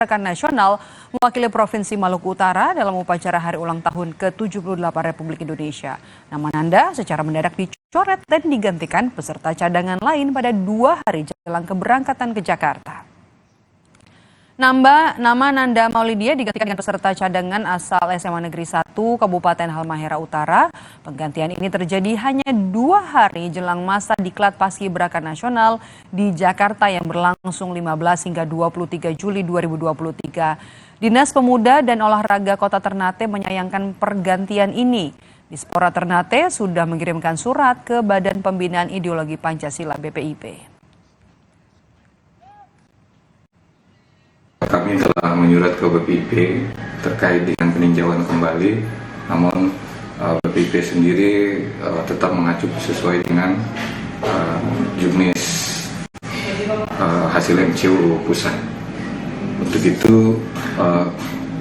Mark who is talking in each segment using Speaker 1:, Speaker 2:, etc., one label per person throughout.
Speaker 1: Gerakan Nasional mewakili Provinsi Maluku Utara dalam upacara hari ulang tahun ke-78 Republik Indonesia. Nama Nanda secara mendadak dicoret dan digantikan peserta cadangan lain pada 2 hari jelang keberangkatan ke Jakarta. Nama Nanda Maulidia digantikan dengan peserta cadangan asal SMA Negeri 1 Kabupaten Halmahera Utara. Penggantian ini terjadi hanya 2 hari jelang masa diklat Paskibraka Nasional di Jakarta yang berlangsung 15 hingga 23 Juli 2023. Dinas Pemuda dan Olahraga Kota Ternate menyayangkan pergantian ini. Dispora Ternate sudah mengirimkan surat ke Badan Pembinaan Ideologi Pancasila BPIP.
Speaker 2: Kami telah menyurat ke BPIP terkait dengan peninjauan kembali, namun BPIP sendiri tetap mengacu sesuai dengan juknis hasil MCU pusat. Untuk itu,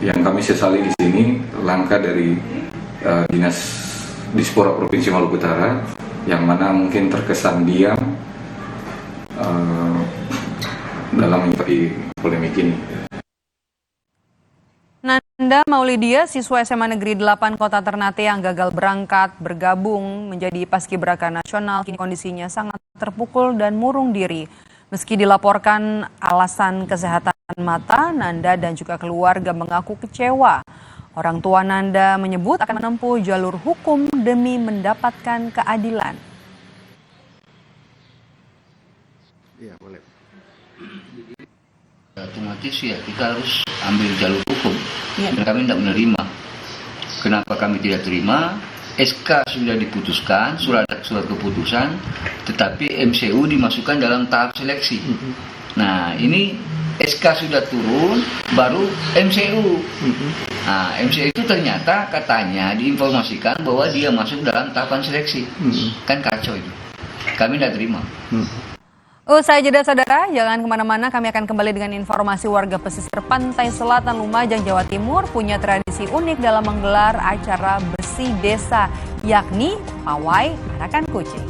Speaker 2: yang kami sesali di sini langkah dari Dinas Dispora Provinsi Maluku Utara, yang mana mungkin terkesan diam dalam menyikapi polemik ini.
Speaker 1: Nanda Maulidia, siswa SMA Negeri 8 Kota Ternate yang gagal berangkat bergabung menjadi Paskibraka Nasional, kini kondisinya sangat terpukul dan murung diri. Meski dilaporkan alasan kesehatan mata, Nanda dan juga keluarga mengaku kecewa. Orang tua Nanda menyebut akan menempuh jalur hukum demi mendapatkan keadilan.
Speaker 3: Iya, boleh.
Speaker 4: Otomatis ya kita harus ambil jalur hukum. Dan kami tidak menerima. Kenapa kami tidak terima? SK sudah diputuskan, surat keputusan, tetapi MCU dimasukkan dalam tahap seleksi. Nah, ini SK sudah turun, baru MCU. Nah, MCU itu ternyata katanya diinformasikan bahwa dia masuk dalam tahapan seleksi. Kan kacau itu. Kami tidak terima.
Speaker 1: Usai jeda saudara, jangan kemana-mana, kami akan kembali dengan informasi warga pesisir pantai selatan Lumajang, Jawa Timur punya tradisi unik dalam menggelar acara bersih desa, yakni pawai arakan kucing.